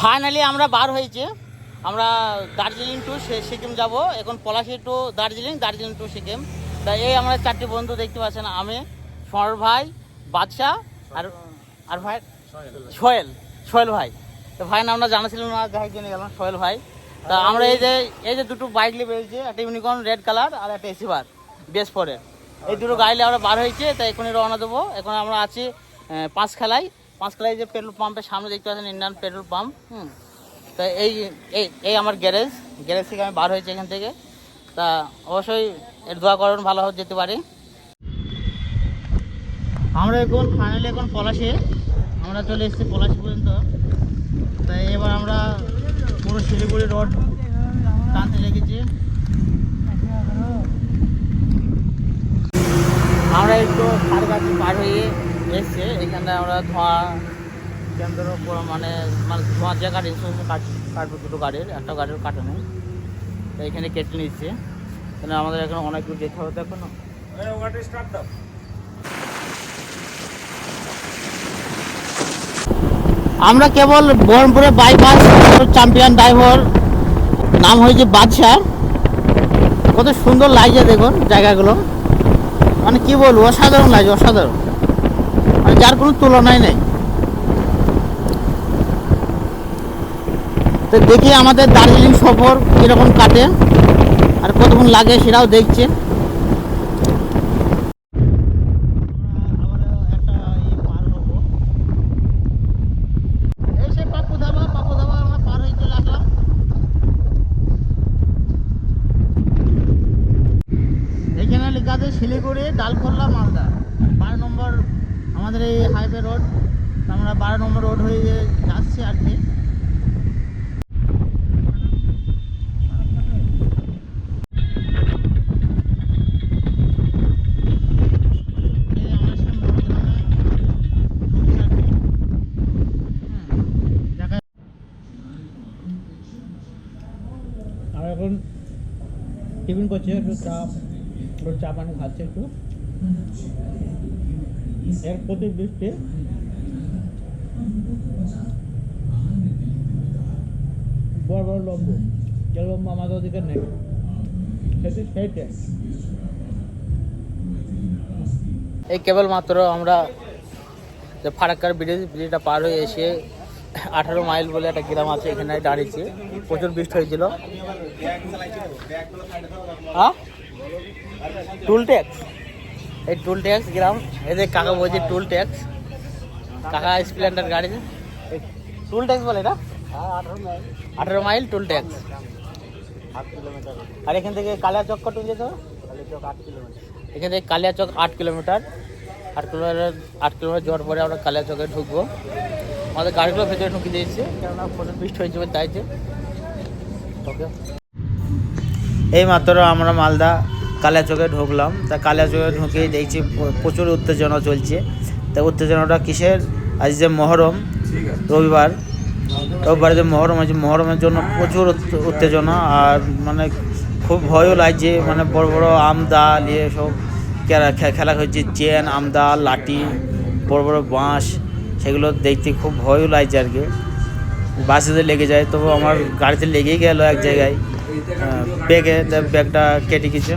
Finally আমরা বার হয়েছে। আমরা দার্জিলিং টু সিকিম যাব। এখন পলাশি টু দার্জিলিং, দার্জিলিং টু সিকিম। তা এই আমরা 4টি বন্ধু দেখতে পাচ্ছেন, আমি, সোহর ভাই, বাদশা আর ভাই সোহেল ভাই। তো ভাই নামটা জানাছিলাম না, যাই জেনে গেলাম, সোহেল ভাই। তা আমরা এই যে দুটো বাইক নিয়ে বেরিয়েছি, একটা ইউনিকর্ন রেড কালার আর একটা এসিভার বেস4-এর। এই দুটো গাড়ি আমরা বার হয়েছে। তাই এখনই রওনা দেবো। এখন আমরা আছি পাঁচখালায় যে পেট্রোল পাম্পের সামনে দেখতে পাচ্ছেন, ইন্ডিয়ান পেট্রোল পাম্প। তা এই আমার গ্যারেজ থেকে আমি বার হয়েছি এখান থেকে। তা অবশ্যই এর দোয়া করুন ভালো যেতে পারি। আমরা ফাইনালি এখন পলাশি, আমরা চলে এসেছি পলাশি পর্যন্ত। তাই এবার আমরা পুরো শিলিগুড়ি রোড টানতে লেগেছি। আমরা একটু কাছাকাছি পার হয়ে এসছে। এখানে আমরা ধোঁয়া কেন্দ্র মানে ধোঁয়া যে গাড়ি কাটবো, দুটো গাড়ির, একটা গাড়ির কাটা নেই। তো এখানে কেটে নিচ্ছে। তাহলে আমাদের এখানে অনেক দূর যেতে হবে। এখন আমরা কেবল বহরমপুরে বাইপাস চ্যাম্পিয়ন ড্রাইভার, নাম হয়েছে বাদশাহ। কত সুন্দর লাগছে দেখুন জায়গাগুলো, মানে কি বলবো, অসাধারণ লাগছে, অসাধারণ, মানে যার কোনো তুলনাই নেই। তো দেখি আমাদের দার্জিলিং সফর কীরকম কাটে আর কতক্ষণ লাগে সেটাও দেখছি। এখানে লেখা আছে শিলিগুড়ি ডালখোলা মালদা 12 নম্বর আমাদের এই হাইওয়ে রোড। আমরা 12 নম্বর রোড হয়ে যাচ্ছি আর কি। আর এখন টিফিন করছে, একটু চা পানি খাচ্ছে একটু। এর প্রতি বৃষ্টি বড় বড় লম্বু, যে লম্বু আমাদের ওদিকে নেই, সেইটা। এই কেবলমাত্র আমরা যে ফারাক্কার ব্রিজটা পার হয়ে এসে 18 মাইল বলে একটা গ্রাম আছে, এখানে দাঁড়িয়েছি। প্রচুর বৃষ্টি হয়েছিল। হ্যাঁ, টুল ট্যাক্স, এই টুল ট্যাক্স গ্রাম, এদের কাকা বলছে টুল ট্যাক্স। কাকা স্প্লেন্ডার গাড়ি, টুল ট্যাক্স বলে এটা। 18 মাইল টুল ট্যাক্স। আর এখান থেকে কালিয়াচক কত যেতে হবে? 8 কিলোমিটার। এখান থেকে কালিয়াচক 8 কিলোমিটার। 8 কিলোমিটার যাওয়ার পরে আমরা কালিয়াচকে ঢুকবো। আমাদের গাড়িগুলো ভেতরে ঢুকিয়ে দিয়েছে, কেননা প্রচুর বৃষ্টি হয়েছে বলে তাইছে। ওকে, এই মাত্র আমরা মালদা কালিয়াচকে ঢুকলাম। তা কালিয়াচকে ঢুকেই দেখছি প্রচুর উত্তেজনা চলছে। তা উত্তেজনাটা কিসের? আজ যে মহরম, রবিবার যে মহরম আছে, মহরমের জন্য প্রচুর উত্তেজনা। আর মানে খুব ভয়ও লাগছে, মানে বড় বড় আমদা নিয়ে সব খেলা হচ্ছে, চেন, আমদা, লাঠি, বড় বড় বাঁশ, সেগুলো দেখতে খুব ভয়ও লাগছে আর কি। বাসেতে লেগে যায়, তবু আমার গাড়িতে লেগেই গেল এক জায়গায়, ব্যাগটা কেটে গেছে।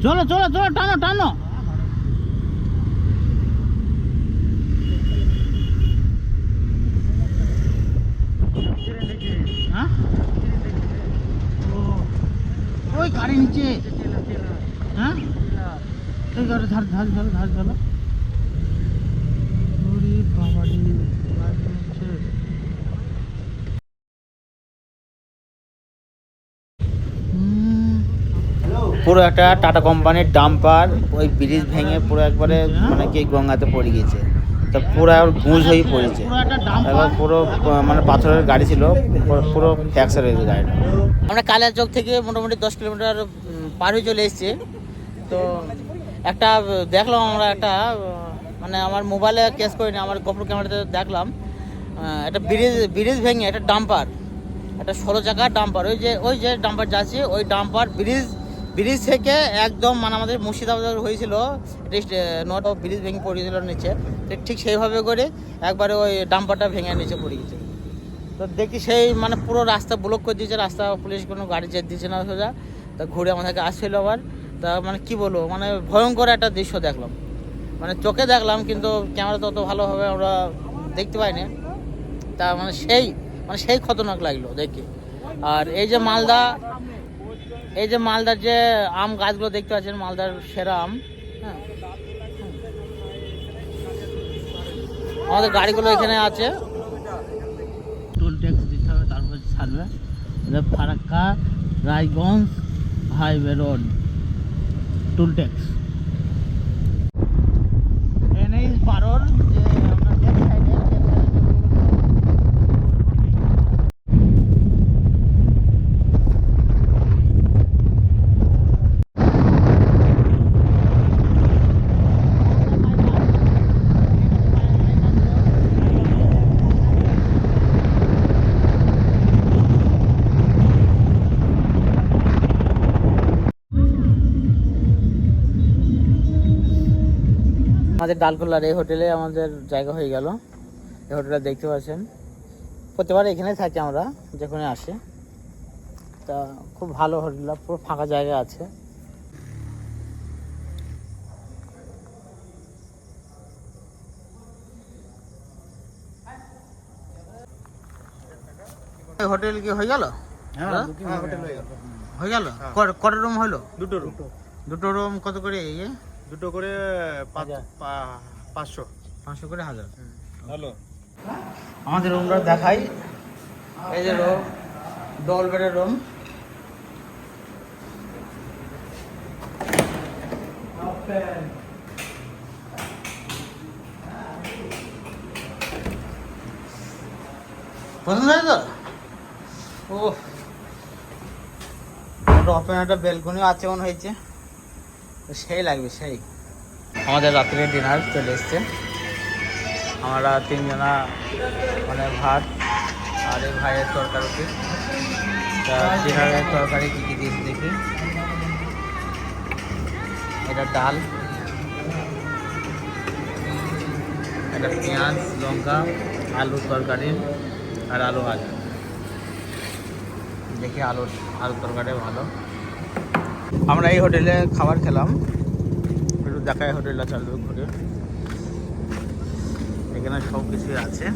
চলো চলো চলো, টানো টানো। হ্যাঁ ওই গাড়ি নিচে, হ্যাঁ এই গাড়ি ধার ধার ধরো ধার ধরো। পুরো একটা টাটা কোম্পানির ডাম্পার ওই ব্রিজ ভেঙে পুরো একবারে মানে কি গঙ্গাতে পড়ে গিয়েছে। তো পুরো গুঁজ হয়ে পড়েছে, এবার পুরো মানে পাথরের গাড়ি ছিল, পুরো ফ্র্যাকচার হয়েছে গাড়িটা। আমরা কালিয়াচক থেকে মোটামুটি 10 কিলোমিটার পার হয়ে চলে এসেছি। তো একটা দেখলাম আমরা একটা মানে আমার মোবাইলে ক্যাচ করিনি, আমার গোপ্রো ক্যামেরাতে দেখলাম একটা ব্রিজ ভেঙে একটা ডাম্পার, একটা 16 চাকার ডাম্পার, ওই যে ডাম্পার যাচ্ছে ওই ডাম্পার ব্রিজ থেকে একদম মানে আমাদের মুর্শিদাবাদ হয়েছিল ব্রিজ ভেঙে পড়েছিল নিচে, ঠিক সেইভাবে করে একবারে ওই ডাম্পারটা ভেঙে নিচে পড়ে গেছে। তো দেখি সেই মানে পুরো রাস্তা ব্লক করে দিয়েছে, রাস্তা পুলিশ কোনো গাড়ি যেতে দিচ্ছে না সোজা। তা ঘুরে আমাদেরকে আসছিল আবার। তা মানে কি বলবো, মানে ভয়ঙ্কর একটা দৃশ্য দেখলাম, মানে চোখে দেখলাম কিন্তু ক্যামেরা তত ভালোভাবে আমরা দেখতে পাইনি। তা মানে সেই খতরনাক লাগলো দেখি। আর এই যে মালদার যে আম গাছগুলো দেখতে পাচ্ছেন, মালদার সেরা আম। হ্যাঁ, আমাদের গাড়িগুলো এখানে আছে, টোল ট্যাক্স দিতে হবে, তারপর ছাড়বে। Farakka Raiganj highway road toll tax. NH 12 যে আমরা লেফট সাইডে আমাদের ডালখোলার এই হোটেলে আমাদের জায়গা হয়ে গেল। এই হোটেলটা দেখতে পাচ্ছেন, প্রতিবার এখানে থাকি আমরা যেখানে আসি। তা খুব ভালো হোটেলটা, পুরো ফাঁকা জায়গা আছে। হোটেল কি হয়ে গেল? হয়ে গেল। কটা রুম হলো? দুটো রুম কত করে? দুটো করে 500 করে 1000। ভালো। আমাদের রুমটা দেখাই, এই যে রুম, ডবল বেডের রুম। পছন্দ হয় তো? ও ওপেন একটা বেলকনিও আছে মনে হয়েছে, সেই লাগবে সেই। আমাদের রাত্রে ডিনার চলে এসছে, আমরা 3 জনা মানে ভাত আর এই ভাইয়ের তরকারি। তা ডিনারের তরকারি কী কী দিয়েছে দেখি। এটা ডাল, এটা পেঁয়াজ লঙ্কা আলুর তরকারি আর আলু ভাজা। দেখি আলুর তরকারি ভালো। আমরা এই হোটেলে খাবার খেলাম, একটু দেখায় হোটেলটা চালু ঘুরে। এখানে সব কিছুই আছে।